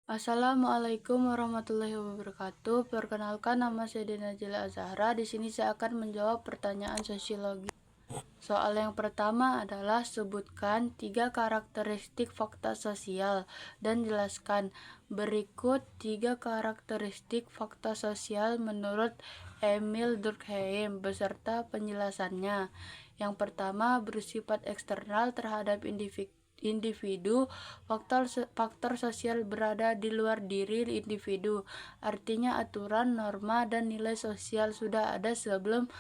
Assalamualaikum warahmatullahi wabarakatuh. Perkenalkan, nama saya Dinajila Azahra. Di sini saya akan menjawab pertanyaan sosiologi. Soal yang pertama adalah sebutkan 3 karakteristik fakta sosial dan jelaskan. Berikut 3 karakteristik fakta sosial menurut Emil Durkheim beserta penjelasannya. Yang pertama, bersifat eksternal terhadap individu. Faktor sosial berada di luar diri individu, artinya aturan, norma, dan nilai sosial sudah ada sebelum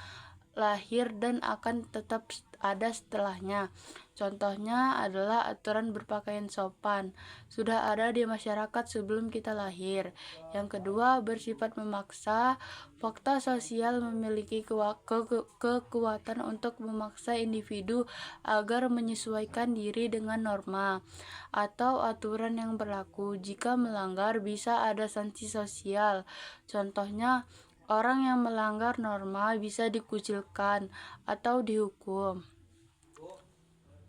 lahir dan akan tetap ada setelahnya. Contohnya adalah aturan berpakaian sopan, sudah ada di masyarakat sebelum kita lahir. Yang kedua, bersifat memaksa. Fakta sosial memiliki kekuatan untuk memaksa individu agar menyesuaikan diri dengan norma atau aturan yang berlaku. Jika melanggar, bisa ada sanksi sosial. Contohnya, orang yang melanggar norma bisa dikucilkan atau dihukum.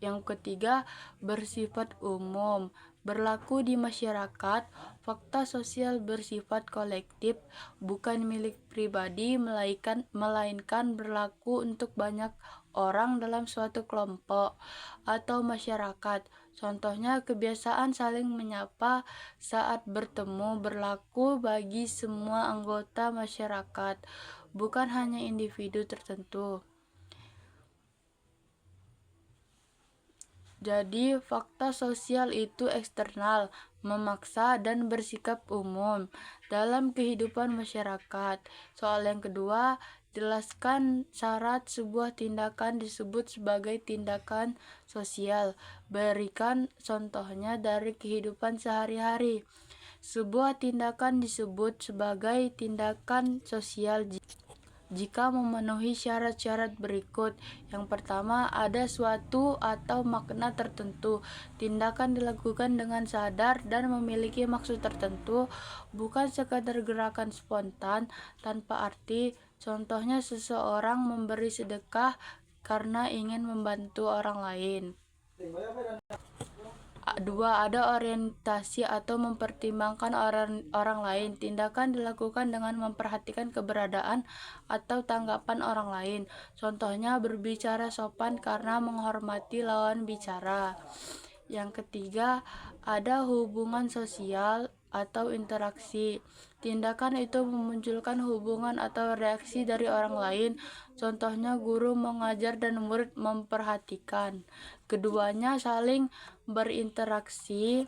Yang ketiga, bersifat umum. Berlaku di masyarakat. Fakta sosial bersifat kolektif, bukan milik pribadi, melainkan berlaku untuk banyak orang dalam suatu kelompok atau masyarakat. Contohnya, kebiasaan saling menyapa saat bertemu berlaku bagi semua anggota masyarakat, bukan hanya individu tertentu. Jadi, fakta sosial itu eksternal, memaksa, dan bersikap umum dalam kehidupan masyarakat. Soal yang kedua, jelaskan syarat sebuah tindakan disebut sebagai tindakan sosial. Berikan contohnya dari kehidupan sehari-hari. Sebuah tindakan disebut sebagai tindakan sosial jika memenuhi syarat-syarat berikut. Yang pertama, ada suatu atau makna tertentu. Tindakan dilakukan dengan sadar dan memiliki maksud tertentu, bukan sekadar gerakan spontan tanpa arti. Contohnya, seseorang memberi sedekah karena ingin membantu orang lain. 2. Ada orientasi atau mempertimbangkan orang lain. Tindakan dilakukan dengan memperhatikan keberadaan atau tanggapan orang lain. Contohnya, berbicara sopan karena menghormati lawan bicara. Yang ketiga, ada hubungan sosial atau interaksi. Tindakan itu memunculkan hubungan atau reaksi dari orang lain. Contohnya, guru mengajar dan murid memperhatikan. Keduanya saling berinteraksi.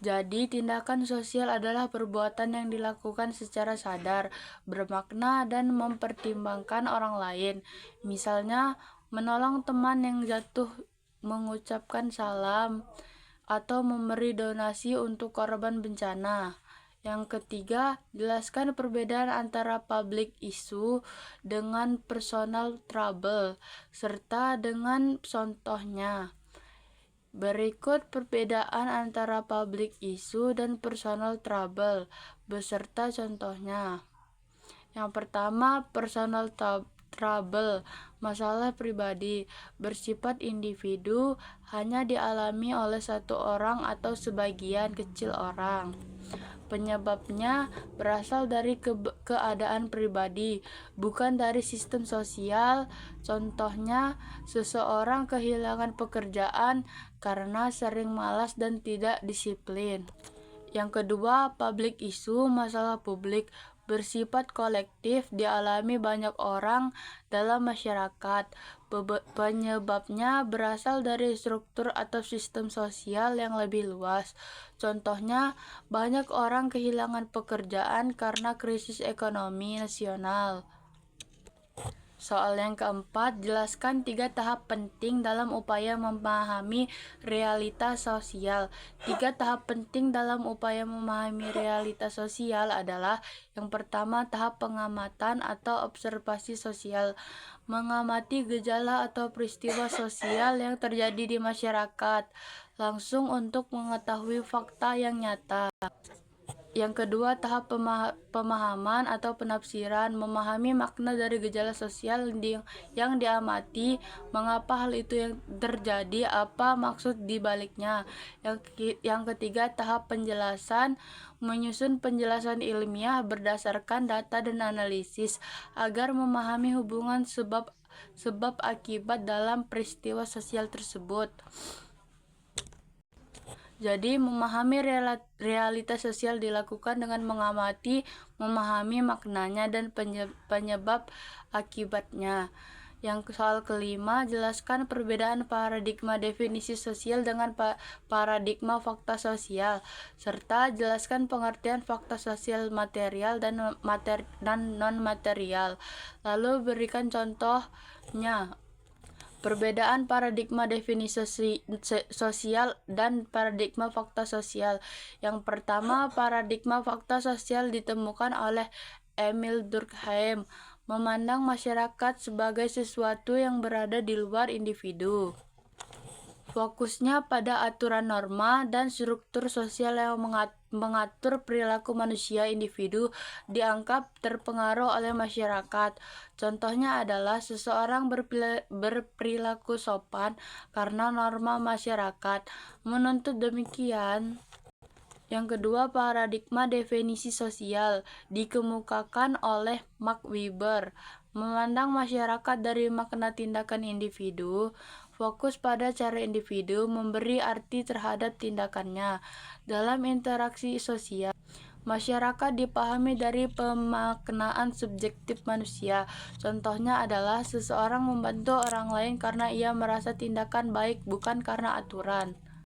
Jadi, tindakan sosial adalah perbuatan yang dilakukan secara sadar, bermakna, dan mempertimbangkan orang lain. Misalnya, menolong teman yang jatuh, mengucapkan salam, atau memberi donasi untuk korban bencana. Yang ketiga, jelaskan perbedaan antara public issue dengan personal trouble, serta dengan contohnya. Berikut perbedaan antara public issue dan personal trouble beserta contohnya. Yang pertama, personal trouble, masalah pribadi, bersifat individu, hanya dialami oleh satu orang atau sebagian kecil orang. Penyebabnya berasal dari keadaan pribadi, bukan dari sistem sosial. Contohnya, seseorang kehilangan pekerjaan karena sering malas dan tidak disiplin. Yang kedua, public issue, masalah publik, bersifat kolektif, dialami banyak orang dalam masyarakat. Penyebabnya berasal dari struktur atau sistem sosial yang lebih luas. Contohnya, banyak orang kehilangan pekerjaan karena krisis ekonomi nasional. Soal yang keempat, jelaskan 3 tahap penting dalam upaya memahami realitas sosial. 3 tahap penting dalam upaya memahami realitas sosial adalah: yang pertama, tahap pengamatan atau observasi sosial. Mengamati gejala atau peristiwa sosial yang terjadi di masyarakat langsung untuk mengetahui fakta yang nyata. Yang kedua, tahap pemahaman atau penafsiran, memahami makna dari gejala sosial yang diamati, mengapa hal itu yang terjadi, apa maksud di baliknya. Yang ketiga, tahap penjelasan, menyusun penjelasan ilmiah berdasarkan data dan analisis agar memahami hubungan sebab akibat dalam peristiwa sosial tersebut. Jadi, memahami realitas sosial dilakukan dengan mengamati, memahami maknanya, dan penyebab akibatnya. Yang soal kelima, jelaskan perbedaan paradigma definisi sosial dengan paradigma fakta sosial, serta jelaskan pengertian fakta sosial material dan non-material. Lalu berikan contohnya. Perbedaan paradigma definisi sosial dan paradigma fakta sosial. Yang pertama, paradigma fakta sosial ditemukan oleh Emil Durkheim, memandang masyarakat sebagai sesuatu yang berada di luar individu. Fokusnya pada aturan norma dan struktur sosial yang mengatur perilaku manusia individu dianggap terpengaruh oleh masyarakat. Contohnya adalah seseorang berperilaku sopan karena norma masyarakat menuntut demikian. Yang kedua, paradigma definisi sosial dikemukakan oleh Max Weber, memandang masyarakat dari makna tindakan individu, fokus pada cara individu memberi arti terhadap tindakannya. Dalam interaksi sosial, masyarakat dipahami dari pemaknaan subjektif manusia. Contohnya adalah seseorang membantu orang lain karena ia merasa tindakan baik, bukan karena aturan.